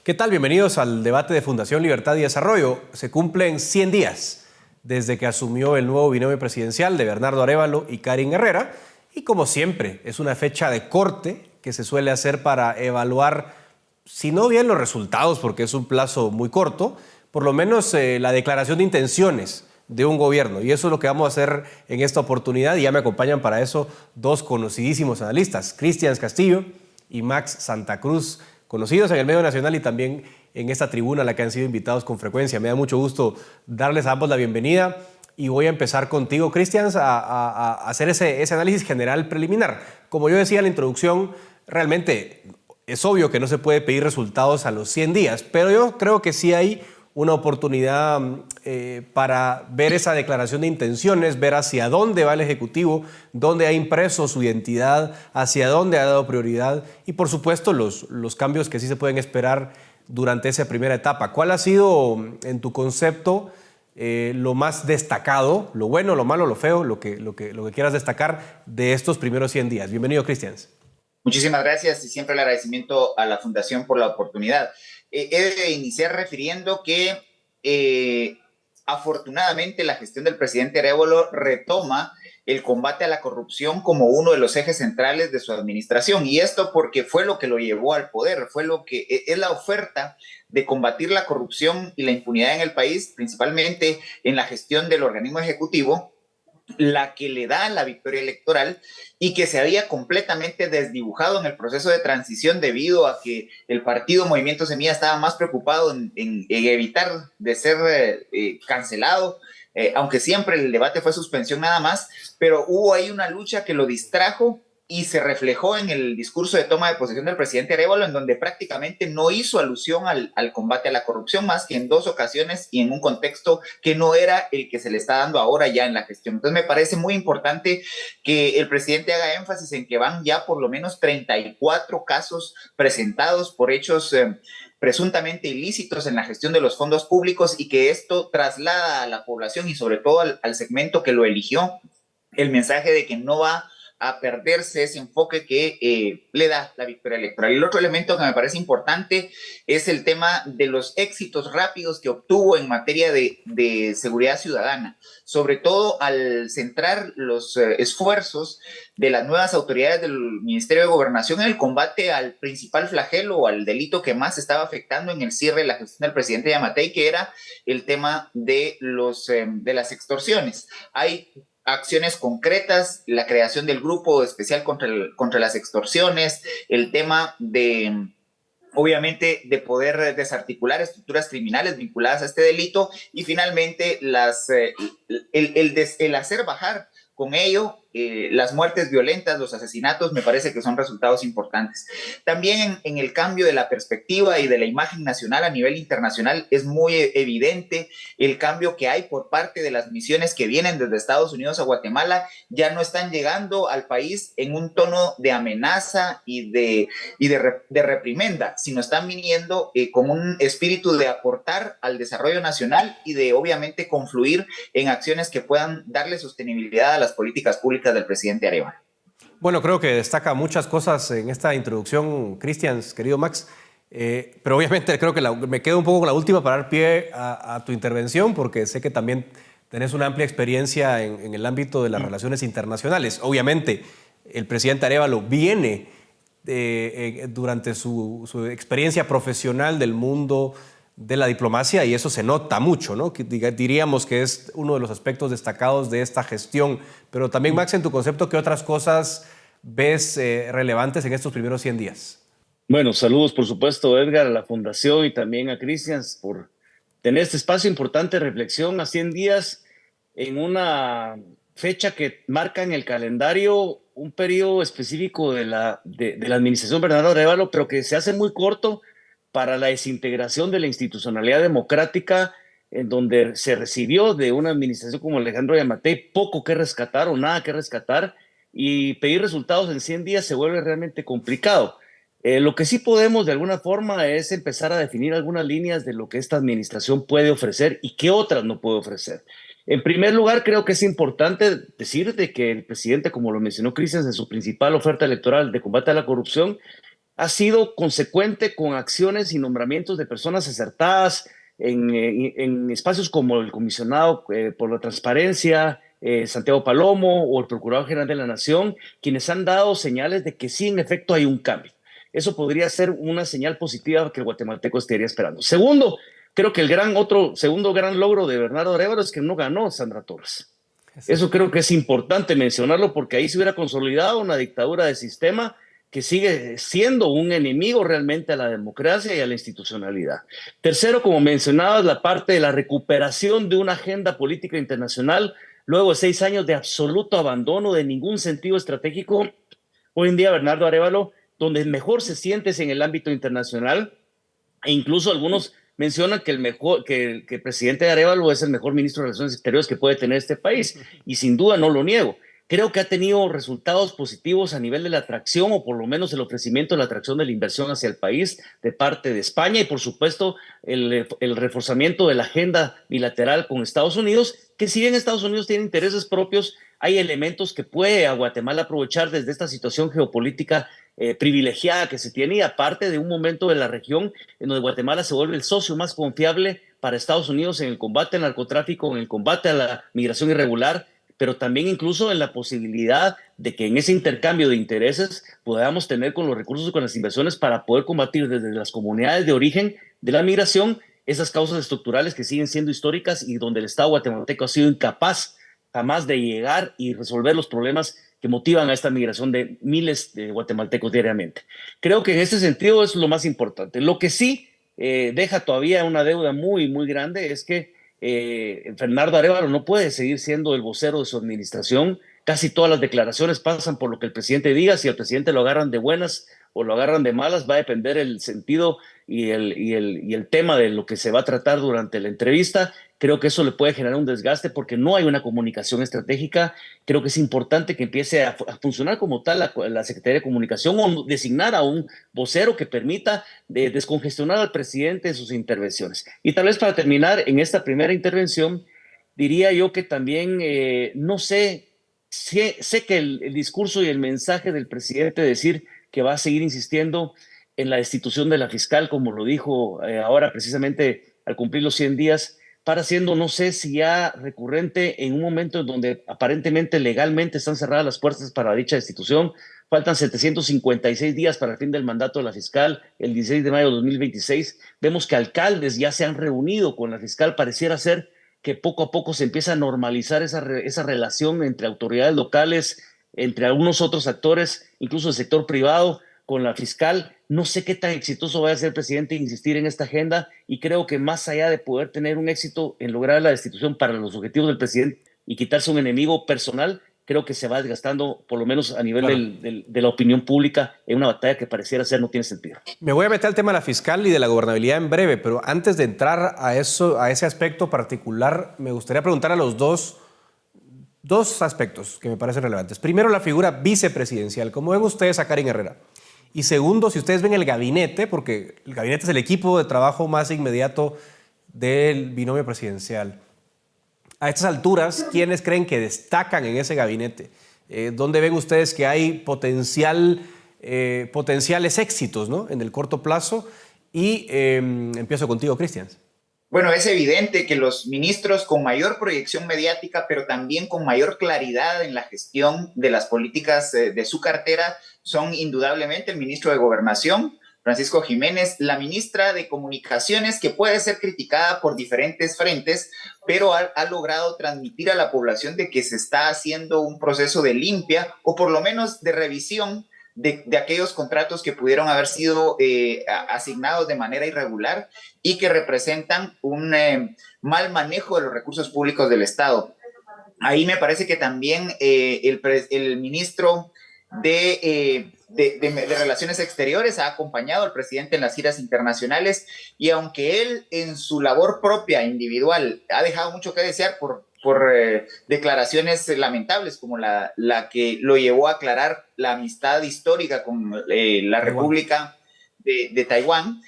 ¿Qué tal? Bienvenidos al debate de Fundación Libertad y Desarrollo. Se cumplen 100 días desde que asumió el nuevo binomio presidencial de Bernardo Arévalo y Karin Herrera. Y como siempre, es una fecha de corte que se suele hacer para evaluar, si no bien los resultados, porque es un plazo muy corto, por lo menos la declaración de intenciones de un gobierno. Y eso es lo que vamos a hacer en esta oportunidad. Y ya me acompañan para eso dos conocidísimos analistas, Cristian Castillo y Max Santa Cruz, conocidos en el medio nacional y también en esta tribuna a la que han sido invitados con frecuencia. Me da mucho gusto darles a ambos la bienvenida y voy a empezar contigo, Cristian, a hacer ese análisis general preliminar. Como yo decía en la introducción, realmente es obvio que no se puede pedir resultados a los 100 días, pero yo creo que sí hay una oportunidad para ver esa declaración de intenciones, ver hacia dónde va el Ejecutivo, dónde ha impreso su identidad, hacia dónde ha dado prioridad y, por supuesto, los cambios que sí se pueden esperar durante esa primera etapa. ¿Cuál ha sido, en tu concepto, lo más destacado, lo bueno, lo malo, lo feo, lo que quieras destacar de estos primeros 100 días? Bienvenido, Cristian. Muchísimas gracias y siempre el agradecimiento a la Fundación por la oportunidad. He de iniciar refiriendo que afortunadamente la gestión del presidente Arévalo retoma el combate a la corrupción como uno de los ejes centrales de su administración, y esto porque fue lo que lo llevó al poder, fue lo que es la oferta de combatir la corrupción y la impunidad en el país, principalmente en la gestión del organismo ejecutivo, la que le da la victoria electoral y que se había completamente desdibujado en el proceso de transición debido a que el partido Movimiento Semilla estaba más preocupado en evitar de ser cancelado, aunque siempre el debate fue suspensión nada más, pero hubo ahí una lucha que lo distrajo y se reflejó en el discurso de toma de posesión del presidente Arévalo, en donde prácticamente no hizo alusión al combate a la corrupción más que en dos ocasiones y en un contexto que no era el que se le está dando ahora ya en la gestión. Entonces me parece muy importante que el presidente haga énfasis en que van ya por lo menos 34 casos presentados por hechos presuntamente ilícitos en la gestión de los fondos públicos, y que esto traslada a la población y sobre todo al segmento que lo eligió el mensaje de que no va a perderse ese enfoque que le da la victoria electoral. Y el otro elemento que me parece importante es el tema de los éxitos rápidos que obtuvo en materia de seguridad ciudadana, sobre todo al centrar los esfuerzos de las nuevas autoridades del Ministerio de Gobernación en el combate al principal flagelo o al delito que más estaba afectando en el cierre de la gestión del presidente Yamatei, que era el tema de las extorsiones. Hay acciones concretas, la creación del grupo especial contra las extorsiones, el tema de, obviamente, de poder desarticular estructuras criminales vinculadas a este delito, y finalmente el hacer bajar con ello las muertes violentas, los asesinatos. Me parece que son resultados importantes. También en el cambio de la perspectiva y de la imagen nacional a nivel internacional es muy evidente el cambio que hay por parte de las misiones que vienen desde Estados Unidos a Guatemala. Ya no están llegando al país en un tono de amenaza y de reprimenda, sino están viniendo con un espíritu de aportar al desarrollo nacional y de obviamente confluir en acciones que puedan darle sostenibilidad a las políticas públicas del presidente Arévalo. Bueno, creo que destaca muchas cosas en esta introducción, Cristian, querido Max, pero obviamente creo que me quedo un poco con la última para dar pie a tu intervención, porque sé que también tenés una amplia experiencia en el ámbito de las relaciones internacionales. Obviamente, el presidente Arévalo viene durante su experiencia profesional del mundo de la diplomacia, y eso se nota mucho, ¿no? Diríamos que es uno de los aspectos destacados de esta gestión. Pero también, Max, en tu concepto, ¿qué otras cosas ves relevantes en estos primeros 100 días? Bueno, saludos por supuesto, Edgar, a la Fundación y también a Cristian por tener este espacio importante de reflexión a 100 días en una fecha que marca en el calendario un periodo específico de la administración Bernardo Arévalo, pero que se hace muy corto para la desintegración de la institucionalidad democrática, en donde se recibió de una administración como Alejandro Yamatei poco que rescatar o nada que rescatar, y pedir resultados en 100 días se vuelve realmente complicado. Lo que sí podemos de alguna forma es empezar a definir algunas líneas de lo que esta administración puede ofrecer y qué otras no puede ofrecer. En primer lugar, creo que es importante decir de que el presidente, como lo mencionó Cristian, en su principal oferta electoral de combate a la corrupción, ha sido consecuente con acciones y nombramientos de personas acertadas en espacios como el comisionado por la transparencia, Santiago Palomo, o el Procurador General de la Nación, quienes han dado señales de que sí, en efecto, hay un cambio. Eso podría ser una señal positiva que el guatemalteco estaría esperando. Segundo, creo que segundo gran logro de Bernardo Arévalo es que no ganó Sandra Torres. Eso creo que es importante mencionarlo, porque ahí se hubiera consolidado una dictadura de sistema que sigue siendo un enemigo realmente a la democracia y a la institucionalidad. Tercero, como mencionabas, la parte de la recuperación de una agenda política internacional luego de 6 años de absoluto abandono, de ningún sentido estratégico. Hoy en día Bernardo Arévalo, donde mejor se siente es en el ámbito internacional, e incluso algunos mencionan que el presidente Arévalo es el mejor ministro de Relaciones Exteriores que puede tener este país, y sin duda no lo niego. Creo que ha tenido resultados positivos a nivel de la atracción, o por lo menos el ofrecimiento de la atracción de la inversión hacia el país de parte de España, y por supuesto el reforzamiento de la agenda bilateral con Estados Unidos, que si bien Estados Unidos tiene intereses propios, hay elementos que puede a Guatemala aprovechar desde esta situación geopolítica privilegiada que se tiene, y aparte de un momento de la región en donde Guatemala se vuelve el socio más confiable para Estados Unidos en el combate al narcotráfico, en el combate a la migración irregular, pero también incluso en la posibilidad de que en ese intercambio de intereses podamos tener con los recursos y con las inversiones para poder combatir desde las comunidades de origen de la migración esas causas estructurales que siguen siendo históricas y donde el Estado guatemalteco ha sido incapaz jamás de llegar y resolver los problemas que motivan a esta migración de miles de guatemaltecos diariamente. Creo que en este sentido es lo más importante. Lo que sí deja todavía una deuda muy, muy grande es que Bernardo Arévalo no puede seguir siendo el vocero de su administración. Casi todas las declaraciones pasan por lo que el presidente diga. Si al presidente lo agarran de buenas o lo agarran de malas, va a depender el sentido y el tema de lo que se va a tratar durante la entrevista. Creo que eso le puede generar un desgaste porque no hay una comunicación estratégica. Creo que es importante que empiece a funcionar como tal la Secretaría de Comunicación, o designar a un vocero que permita descongestionar al presidente en sus intervenciones. Y tal vez para terminar en esta primera intervención, diría yo que también no sé, sé que el discurso y el mensaje del presidente de decir que va a seguir insistiendo en la destitución de la fiscal, como lo dijo ahora precisamente al cumplir los 100 días, para siendo, no sé si ya recurrente en un momento en donde aparentemente legalmente están cerradas las puertas para dicha destitución. Faltan 756 días para el fin del mandato de la fiscal, el 16 de mayo de 2026. Vemos que alcaldes ya se han reunido con la fiscal. Pareciera ser que poco a poco se empieza a normalizar esa relación entre autoridades locales, entre algunos otros actores, incluso el sector privado, con la fiscal. No sé qué tan exitoso va a ser el presidente insistir en esta agenda, y creo que más allá de poder tener un éxito en lograr la destitución para los objetivos del presidente y quitarse un enemigo personal, creo que se va desgastando, por lo menos a nivel Claro. de la opinión pública, en una batalla que pareciera ser no tiene sentido. Me voy a meter al tema de la fiscal y de la gobernabilidad en breve, pero antes de entrar a eso, a ese aspecto particular, me gustaría preguntar a los dos aspectos que me parecen relevantes. Primero, la figura vicepresidencial. ¿Cómo ven ustedes a Karin Herrera? Y segundo, si ustedes ven el gabinete, porque el gabinete es el equipo de trabajo más inmediato del binomio presidencial. A estas alturas, ¿quiénes creen que destacan en ese gabinete? ¿Dónde ven ustedes que hay potenciales éxitos, ¿no?, en el corto plazo? Y empiezo contigo, Cristian. Bueno, es evidente que los ministros con mayor proyección mediática, pero también con mayor claridad en la gestión de las políticas de su cartera, son indudablemente el ministro de Gobernación, Francisco Jiménez, la ministra de Comunicaciones, que puede ser criticada por diferentes frentes, pero ha logrado transmitir a la población de que se está haciendo un proceso de limpia, o por lo menos de revisión de aquellos contratos que pudieron haber sido asignados de manera irregular y que representan un mal manejo de los recursos públicos del Estado. Ahí me parece que también el ministro de Relaciones Exteriores ha acompañado al presidente en las giras internacionales, y aunque él en su labor propia, individual, ha dejado mucho que desear por declaraciones lamentables como la que lo llevó a aclarar la amistad histórica con la Taiwán. República de Taiwán,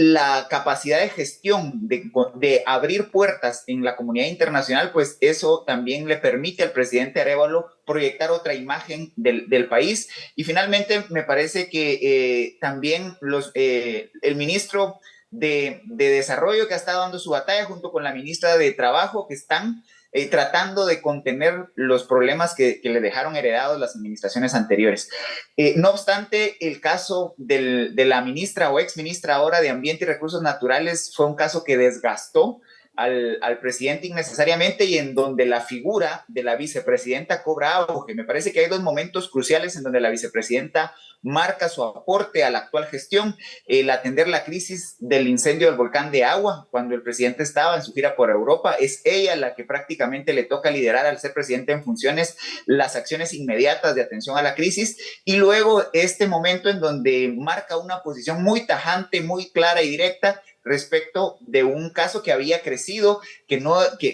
la capacidad de gestión, de abrir puertas en la comunidad internacional, pues eso también le permite al presidente Arévalo proyectar otra imagen del país. Y finalmente me parece que también el ministro de Desarrollo, que ha estado dando su batalla junto con la ministra de Trabajo, que están tratando de contener los problemas que le dejaron heredados las administraciones anteriores. No obstante, el caso de la ministra o ex ministra ahora de Ambiente y Recursos Naturales fue un caso que desgastó al presidente innecesariamente, y en donde la figura de la vicepresidenta cobra auge. Me parece que hay dos momentos cruciales en donde la vicepresidenta marca su aporte a la actual gestión: el atender la crisis del incendio del volcán de Agua, cuando el presidente estaba en su gira por Europa. Es ella la que prácticamente le toca liderar, al ser presidente en funciones, las acciones inmediatas de atención a la crisis. Y luego este momento en donde marca una posición muy tajante, muy clara y directa respecto de un caso que había crecido, que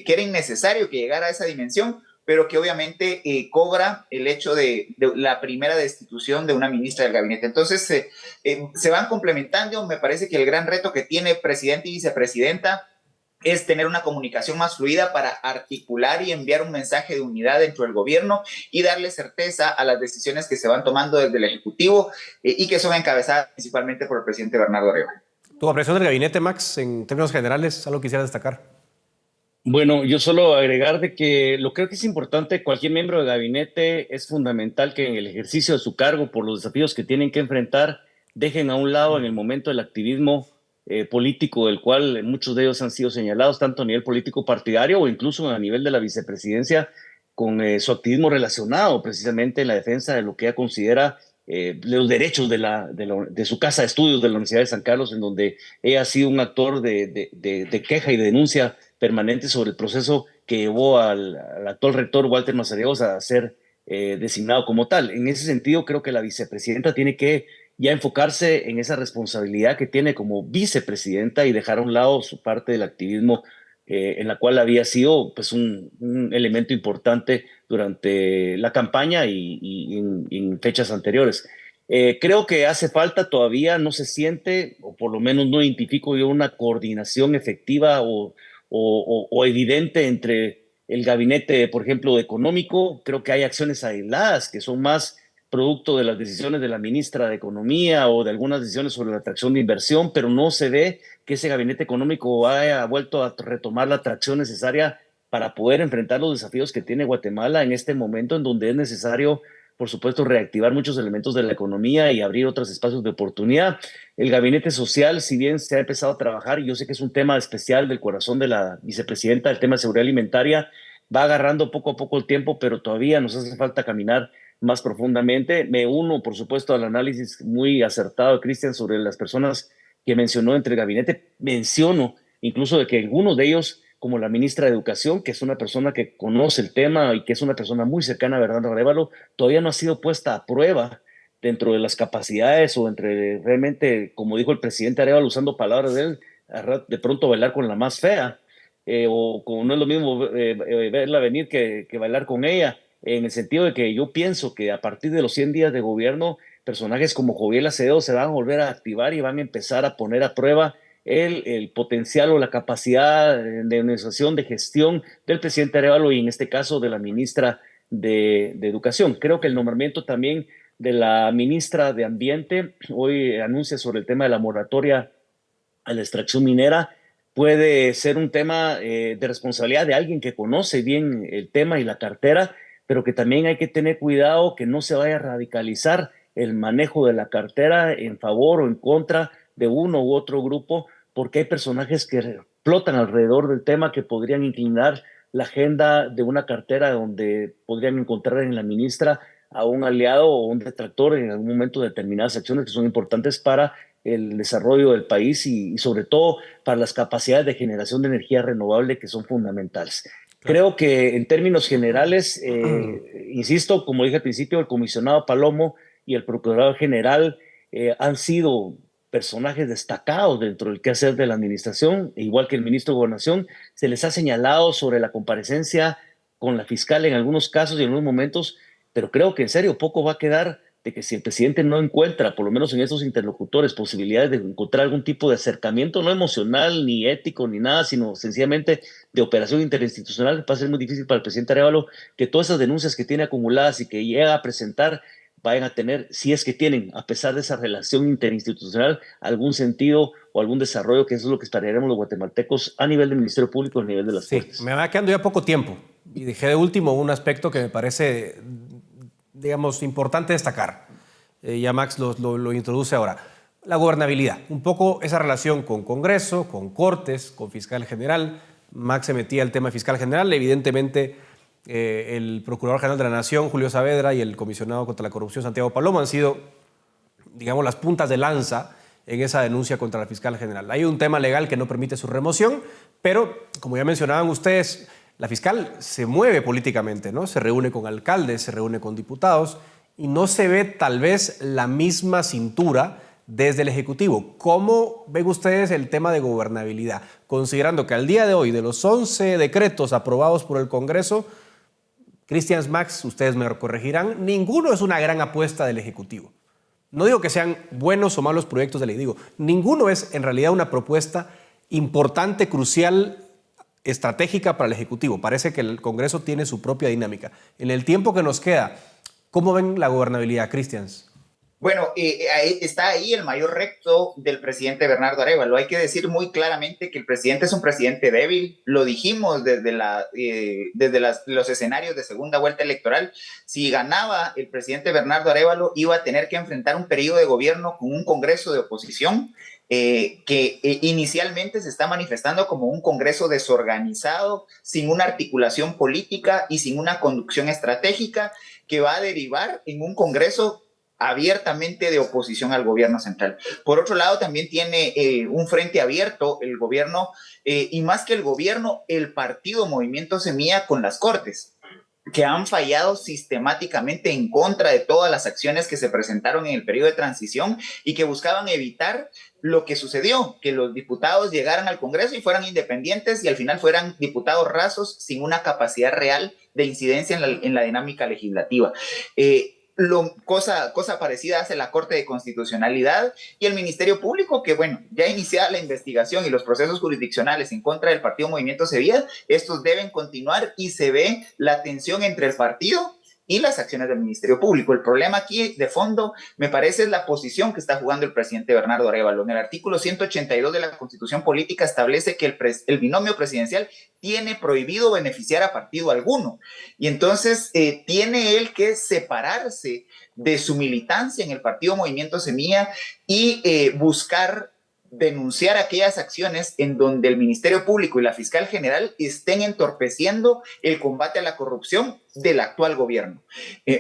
era innecesario que llegara a esa dimensión, pero que obviamente cobra el hecho de la primera destitución de una ministra del gabinete. Entonces se van complementando. Me parece que el gran reto que tiene presidente y vicepresidenta es tener una comunicación más fluida para articular y enviar un mensaje de unidad dentro del gobierno y darle certeza a las decisiones que se van tomando desde el Ejecutivo y que son encabezadas principalmente por el presidente Bernardo Arévalo. Tu apreciación del gabinete, Max, en términos generales, algo quisiera destacar. Bueno, yo solo agregar de que lo creo que es importante, cualquier miembro de gabinete es fundamental que en el ejercicio de su cargo, por los desafíos que tienen que enfrentar, dejen a un lado en el momento el activismo político, del cual muchos de ellos han sido señalados, tanto a nivel político partidario o incluso a nivel de la vicepresidencia, con su activismo relacionado precisamente en la defensa de lo que ella considera los derechos de su casa de estudios de la Universidad de San Carlos, en donde ella ha sido un actor de queja y de denuncia permanente sobre el proceso que llevó al actual rector Walter Mazariegos a ser designado como tal. En ese sentido, creo que la vicepresidenta tiene que ya enfocarse en esa responsabilidad que tiene como vicepresidenta y dejar a un lado su parte del activismo en la cual había sido pues, un elemento importante durante la campaña y en fechas anteriores. Creo que hace falta, todavía no se siente, o por lo menos no identifico yo una coordinación efectiva o evidente entre el gabinete, por ejemplo, económico. Creo que hay acciones aisladas que son más producto de las decisiones de la ministra de Economía o de algunas decisiones sobre la atracción de inversión, pero no se ve que ese gabinete económico haya vuelto a retomar la atracción necesaria para poder enfrentar los desafíos que tiene Guatemala en este momento, en donde es necesario, por supuesto, reactivar muchos elementos de la economía y abrir otros espacios de oportunidad. El gabinete social, si bien se ha empezado a trabajar, y yo sé que es un tema especial del corazón de la vicepresidenta, el tema de seguridad alimentaria, va agarrando poco a poco el tiempo, pero todavía nos hace falta caminar más profundamente. Me uno, por supuesto, al análisis muy acertado de Cristian sobre las personas que mencionó entre el gabinete. Menciono incluso de que algunos de ellos, como la ministra de Educación, que es una persona que conoce el tema y que es una persona muy cercana a Bernardo Arévalo, todavía no ha sido puesta a prueba dentro de las capacidades o entre realmente, como dijo el presidente Arévalo, usando palabras de él, de pronto bailar con la más fea, o como no es lo mismo verla venir que bailar con ella, en el sentido de que yo pienso que a partir de los 100 días de gobierno, personajes como Joviel Acevedo se van a volver a activar y van a empezar a poner a prueba el potencial o la capacidad de organización, de gestión del presidente Arévalo y en este caso de la ministra de Educación. Creo que el nombramiento también de la ministra de Ambiente, hoy anuncia sobre el tema de la moratoria a la extracción minera, puede ser un tema de responsabilidad de alguien que conoce bien el tema y la cartera, pero que también hay que tener cuidado que no se vaya a radicalizar el manejo de la cartera en favor o en contra de uno u otro grupo, porque hay personajes que flotan alrededor del tema que podrían inclinar la agenda de una cartera donde podrían encontrar en la ministra a un aliado o un detractor en algún momento de determinadas acciones que son importantes para el desarrollo del país y sobre todo para las capacidades de generación de energía renovable que son fundamentales. Creo que en términos generales, insisto, como dije al principio, el comisionado Palomo y el procurador general han sido personajes destacados dentro del quehacer de la administración, igual que el ministro de Gobernación. Se les ha señalado sobre la comparecencia con la fiscal en algunos casos y en algunos momentos, pero creo que en serio poco va a quedar de que si el presidente no encuentra, por lo menos en esos interlocutores, posibilidades de encontrar algún tipo de acercamiento, no emocional, ni ético, ni nada, sino sencillamente de operación interinstitucional, va a ser muy difícil para el presidente Arévalo que todas esas denuncias que tiene acumuladas y que llega a presentar vayan a tener, si es que tienen, a pesar de esa relación interinstitucional, algún sentido o algún desarrollo, que eso es lo que esperaríamos los guatemaltecos a nivel del Ministerio Público, a nivel de las Cortes. Sí, me va quedando ya poco tiempo y dejé de último un aspecto que me parece, digamos, importante destacar. Ya Max lo introduce ahora. La gobernabilidad, un poco esa relación con Congreso, con Cortes, con Fiscal General. Max se metía al tema Fiscal General, evidentemente el Procurador General de la Nación, Julio Saavedra, y el Comisionado contra la Corrupción, Santiago Palomo, han sido, digamos, las puntas de lanza en esa denuncia contra la Fiscal General. Hay un tema legal que no permite su remoción, pero, como ya mencionaban ustedes, la fiscal se mueve políticamente, ¿no? Se reúne con alcaldes, se reúne con diputados y no se ve tal vez la misma cintura desde el Ejecutivo. ¿Cómo ven ustedes el tema de gobernabilidad? Considerando que al día de hoy, de los 11 decretos aprobados por el Congreso, Cristian, Max, ustedes me corregirán, ninguno es una gran apuesta del Ejecutivo. No digo que sean buenos o malos proyectos de ley, digo, ninguno es en realidad una propuesta importante, crucial, estratégica para el Ejecutivo. Parece que el Congreso tiene su propia dinámica. En el tiempo que nos queda, ¿cómo ven la gobernabilidad, Cristian? Bueno, está ahí el mayor reto del presidente Bernardo Arévalo. Hay que decir muy claramente que el presidente es un presidente débil. Lo dijimos desde los escenarios de segunda vuelta electoral. Si ganaba el presidente Bernardo Arévalo, iba a tener que enfrentar un periodo de gobierno con un Congreso de oposición que inicialmente se está manifestando como un Congreso desorganizado, sin una articulación política y sin una conducción estratégica, que va a derivar en un Congreso abiertamente de oposición al gobierno central. Por otro lado, también tiene un frente abierto el gobierno, y más que el gobierno, el partido Movimiento Semilla con las Cortes, que han fallado sistemáticamente en contra de todas las acciones que se presentaron en el periodo de transición y que buscaban evitar lo que sucedió, que los diputados llegaran al Congreso y fueran independientes y al final fueran diputados rasos sin una capacidad real de incidencia en la dinámica legislativa. Cosa parecida hace la Corte de Constitucionalidad y el Ministerio Público, que bueno, ya iniciada la investigación y los procesos jurisdiccionales en contra del partido Movimiento Semilla, estos deben continuar y se ve la tensión entre el partido y las acciones del Ministerio Público. El problema aquí de fondo, me parece, es la posición que está jugando el presidente Bernardo Arévalo. En el artículo 182 de la Constitución Política establece que el binomio presidencial tiene prohibido beneficiar a partido alguno. Y entonces tiene él que separarse de su militancia en el partido Movimiento Semilla y buscar denunciar aquellas acciones en donde el Ministerio Público y la Fiscal General estén entorpeciendo el combate a la corrupción del actual gobierno.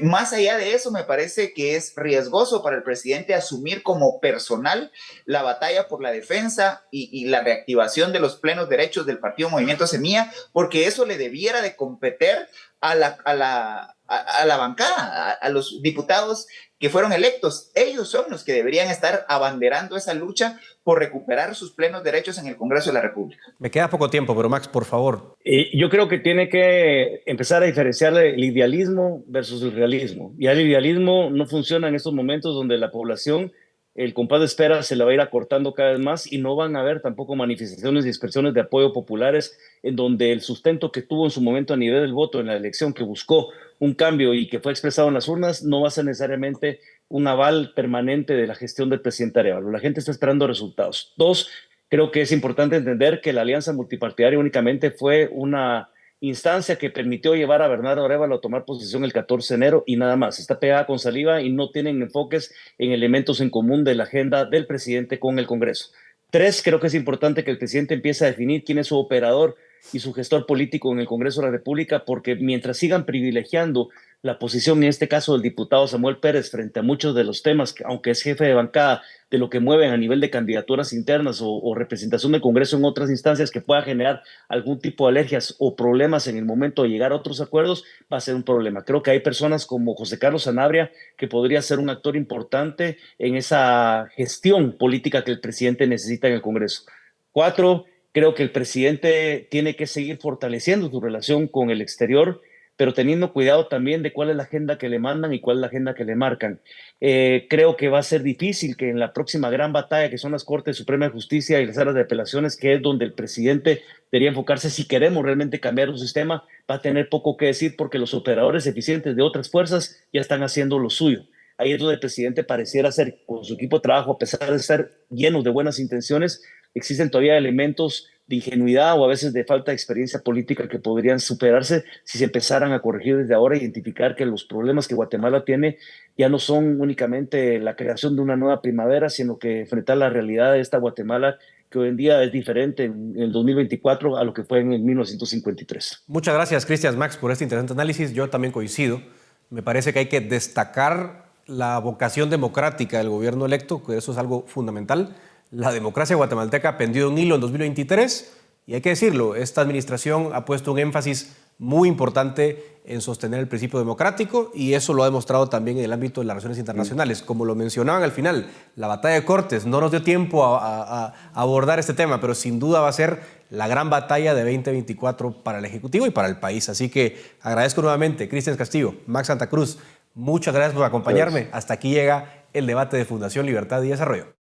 Más allá de eso, me parece que es riesgoso para el presidente asumir como personal la batalla por la defensa y la reactivación de los plenos derechos del partido Movimiento Semilla, porque eso le debiera de competir a la bancada, a los diputados que fueron electos. Ellos son los que deberían estar abanderando esa lucha por recuperar sus plenos derechos en el Congreso de la República. Me queda poco tiempo, pero Max, por favor. Yo creo que tiene que empezar a diferenciar el idealismo versus el realismo. Ya el idealismo no funciona en estos momentos donde la población, el compás de espera se la va a ir acortando cada vez más y no van a haber tampoco manifestaciones y expresiones de apoyo populares en donde el sustento que tuvo en su momento a nivel del voto en la elección, que buscó un cambio y que fue expresado en las urnas, no va a ser necesariamente un aval permanente de la gestión del presidente Arévalo. La gente está esperando resultados. Dos, creo que es importante entender que la alianza multipartidaria únicamente fue una instancia que permitió llevar a Bernardo Arévalo a tomar posición el 14 de enero y nada más. Está pegada con saliva y no tienen enfoques en elementos en común de la agenda del presidente con el Congreso. Tres, creo que es importante que el presidente empiece a definir quién es su operador y su gestor político en el Congreso de la República, porque mientras sigan privilegiando la posición, en este caso del diputado Samuel Pérez, frente a muchos de los temas, que, aunque es jefe de bancada, de lo que mueven a nivel de candidaturas internas o representación del Congreso en otras instancias que pueda generar algún tipo de alergias o problemas en el momento de llegar a otros acuerdos, va a ser un problema. Creo que hay personas como José Carlos Sanabria que podría ser un actor importante en esa gestión política que el presidente necesita en el Congreso. Cuatro, creo que el presidente tiene que seguir fortaleciendo su relación con el exterior, pero teniendo cuidado también de cuál es la agenda que le mandan y cuál es la agenda que le marcan. Creo que va a ser difícil que en la próxima gran batalla, que son las Cortes Suprema de Justicia y las salas de apelaciones, que es donde el presidente debería enfocarse si queremos realmente cambiar un sistema, va a tener poco que decir porque los operadores eficientes de otras fuerzas ya están haciendo lo suyo. Ahí es donde el presidente pareciera ser, con su equipo de trabajo, a pesar de estar llenos de buenas intenciones, existen todavía elementos de ingenuidad o a veces de falta de experiencia política que podrían superarse si se empezaran a corregir desde ahora, identificar que los problemas que Guatemala tiene ya no son únicamente la creación de una nueva primavera, sino que enfrentar la realidad de esta Guatemala que hoy en día es diferente en el 2024 a lo que fue en el 1953. Muchas gracias, Cristian Max, por este interesante análisis. Yo también coincido. Me parece que hay que destacar la vocación democrática del gobierno electo, que eso es algo fundamental. La democracia guatemalteca pendió de un hilo en 2023 y hay que decirlo, esta administración ha puesto un énfasis muy importante en sostener el principio democrático y eso lo ha demostrado también en el ámbito de las relaciones internacionales. Como lo mencionaban al final, la batalla de Cortes no nos dio tiempo a abordar este tema, pero sin duda va a ser la gran batalla de 2024 para el Ejecutivo y para el país. Así que agradezco nuevamente, Cristian Castillo, Max Santa Cruz, muchas gracias por acompañarme. Hasta aquí llega el debate de Fundación Libertad y Desarrollo.